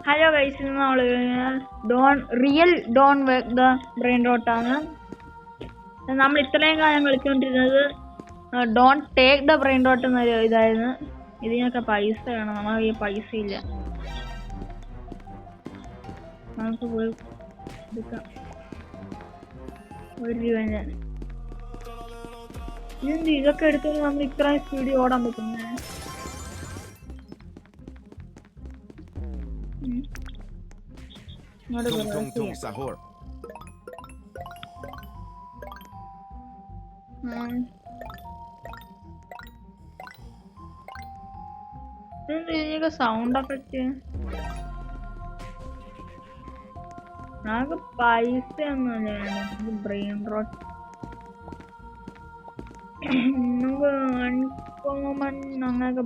Hello guys, ഇന്ന് നമ്മൾ real don't wake the brain റോട്ടാണ്. നമ്മൾ ഇത്രയും കാലം കളിച്ചുകൊണ്ടിരുന്നത് don't take the brain rot എന്നൊരു ഇതായിരുന്നു. ഇതിനൊക്കെ പൈസ വേണം, നമുക്ക് ഈ പൈസ ഇല്ല. നമുക്ക് പോയി എടുക്കാം. 1 രൂപ. ഇതൊക്കെ എടുത്തു നമ്മൾ ഇത്രയും സ്പീഡിൽ ഓടാൻ പറ്റുന്നേ. Tung sahur. ഇതിനൊക്കെ സൗണ്ട് എഫക്റ്റ്. നമുക്ക് പൈസ ഒന്നുമില്ല, വേണം ബ്രെയിൻ റോട്ട്. നമുക്ക് അൺകോമൺ അങ്ങനെയൊക്കെ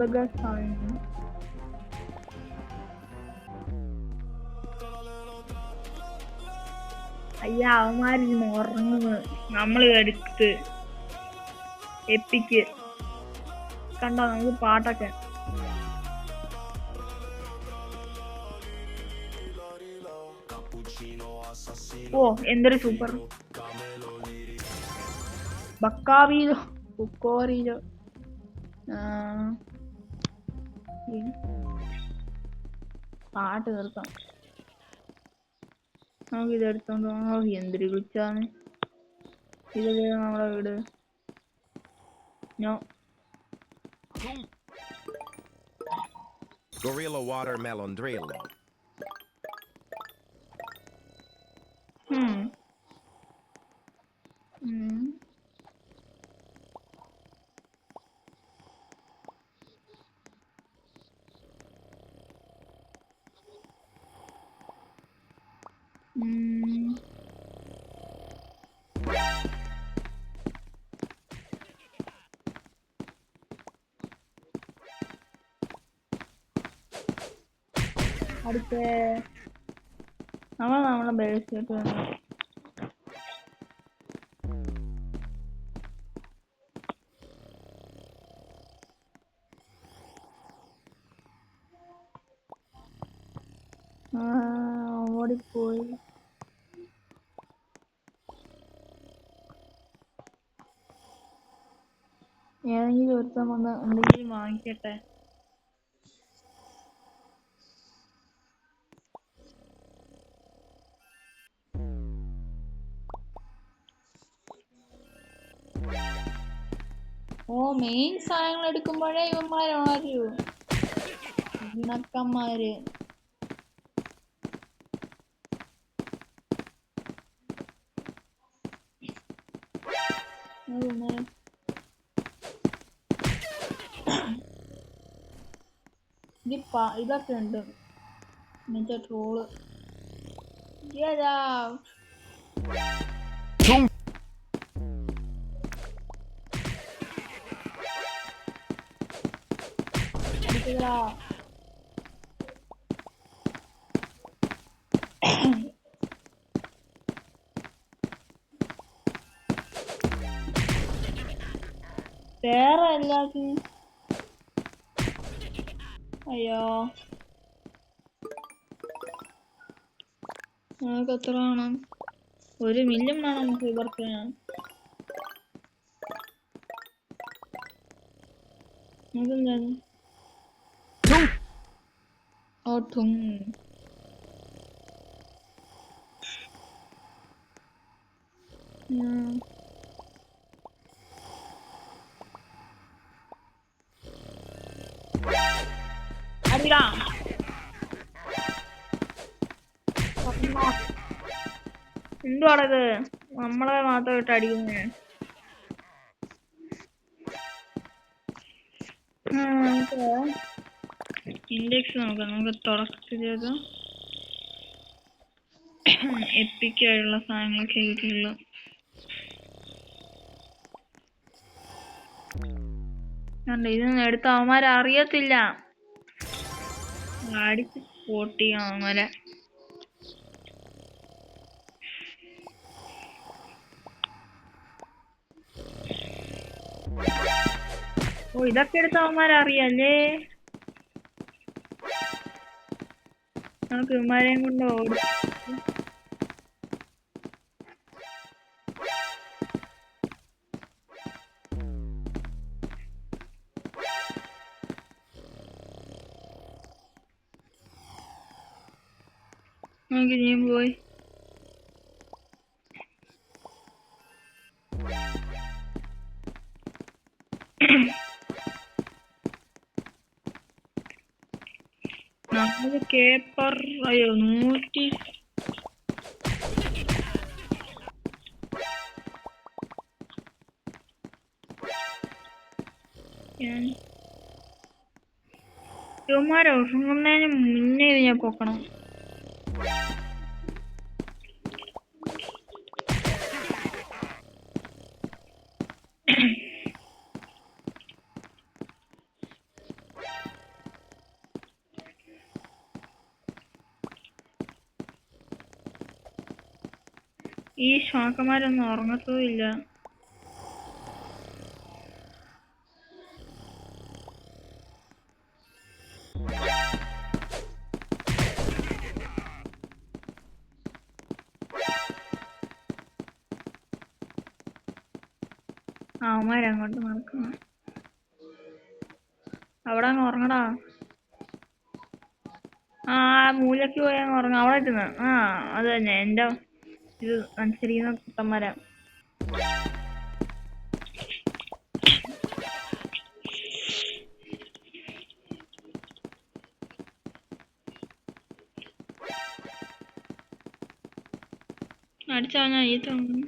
ബഗ സാധനം. അയ്യ, അവന്മാരിന്ന് ഉറങ്ങുന്നു. നമ്മൾ എടുത്ത് എപ്പിക്ക് കണ്ടോ, നമുക്ക് പാട്ടൊക്കെ. ഓ, എന്തൊരു സൂപ്പർ. ബക്കാവീലോ കുക്കോറിലോ. പാട്ട് കേൾക്കാം. നമുക്ക് ഇതെടുത്തോണ്ട് എന്തൊരു വിളിച്ചാണ് ഇത്. നമ്മളെ വീട് Gorilla watermelon drill. അടുത്ത നമ്മളെ ബേസിട്ട് ഓടിപ്പോയി. ഏതെങ്കിലും ഒരുത്തം വന്ന് എന്തെങ്കിലും വാങ്ങിക്കട്ടെ. മെയിൻ സാധനങ്ങൾ എടുക്കുമ്പോഴേ ഇവന്മാരൂ ഇണക്കന്മാര്. ഇതൊക്കെ ഉണ്ട് മറ്റേ ട്രോള്. വേറെ എല്ലാത്തിനും അയ്യോ, നമുക്ക് എത്ര വേണം? 1 മില്യൺ വേണം നമുക്ക് ഇവർക്ക്. അതെന്താണ്? എന്തുവാണത്? നമ്മളെ മാത്രം ഇട്ട് അടിക്കുന്നേ. ഇൻഡെക്സ് നോക്കാം. നമുക്ക് തുടക്കത്തിലേത് എപ്പിക്കായുള്ള സാധനങ്ങളൊക്കെ കിട്ടിയുള്ളു. ഇതൊന്നും എടുത്ത അവന്മാരെ അറിയത്തില്ല. അടിച്ച് പൊട്ടിക്കണം അവന്മാരെ. ഓ, ഇതൊക്കെ എടുത്ത അവന്മാരെ അറിയാല്ലേ. നമുക്ക് ഇവന്മാരെയും കൊണ്ട് ഓടും. നമുക്ക് ഇനിയും പോയി നമുക്ക് കേപ്പർ അയ്യോ 100 ഇവന്മാരെ ഉറങ്ങുന്നതിന് മുന്നേ ഇത് ഞാൻ പൊക്കണം. ഈ ശ്വാക്കന്മാരൊന്നും ഉറങ്ങത്തതും ഇല്ല. അവന്മാരങ്ങോട്ട് നടക്കണം. അവിടെ അങ്ങ് ഉറങ്ങടാ. ആ മൂലയ്ക്ക് പോയി അങ്ങ് ഉറങ്ങാം. അവിടെ ഇരുന്ന് അത് തന്നെ എന്റെ ഇത് അനുസരിക്കുന്ന കുട്ടന്മാരാ. അടിച്ചാ ഞാൻ ഈ തോന്നുന്നു.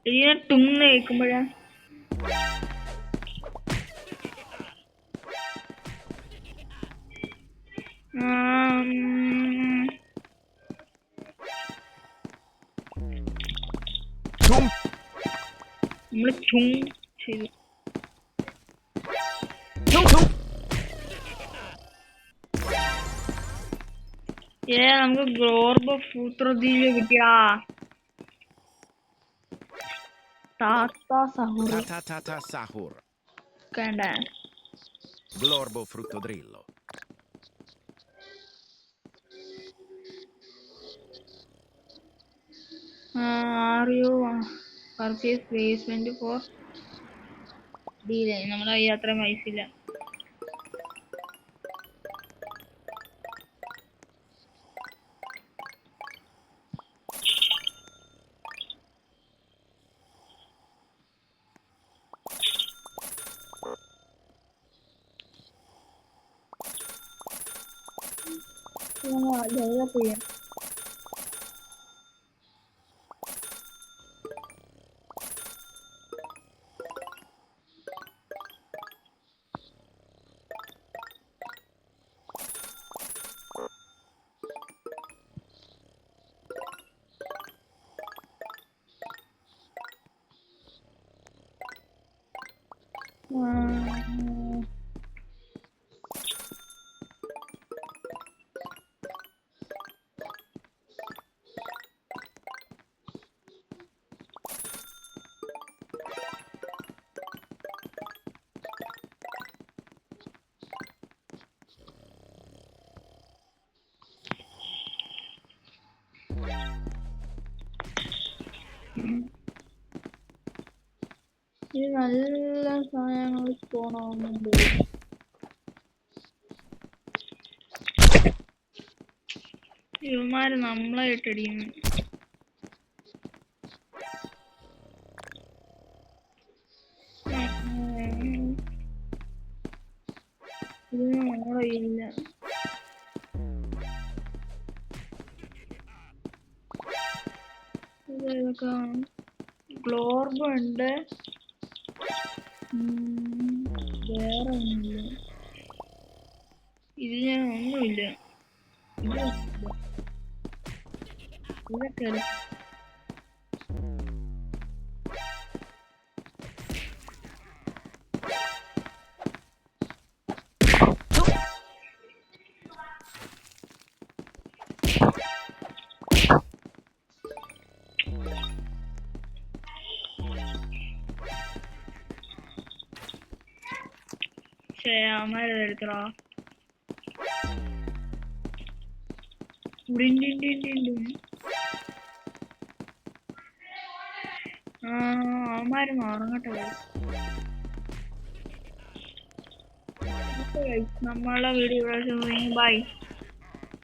ഇതിനെ തുന്ന് കേൾക്കുമ്പോഴാ നമ്മള് ചും ചെയ്തു. നമുക്ക് ഗ്ലോർബോ ഫൂത്രദീല് കിട്ടിയാ. Tata sahur. Ta sahur. വേണ്ട. Glorbo fruttodrillo. Are you purchase basement for deal? നമ്മളെ കയ്യിൽ അത്രയും പൈസ ഇല്ല. ചെയ്യാം. ഇത് നല്ല സാധനങ്ങൾ പോണമെന്നുണ്ട്. ഇവന്മാര് നമ്മളെ ഇട്ടടിക്കുന്നു. ഇത് നമ്മളെ ഇല്ല. ഇതൊക്കെ ഗ്ലോർബോ ഉണ്ട്. വേറെ ഒന്നുമില്ല. ഇത് ഞാൻ ഒന്നുമില്ല. ഇതൊക്കെ എടുക്കടാ. അവന്മാര് ഉറങ്ങട്ടെ. നമ്മളെ വീഡിയോ ബൈ.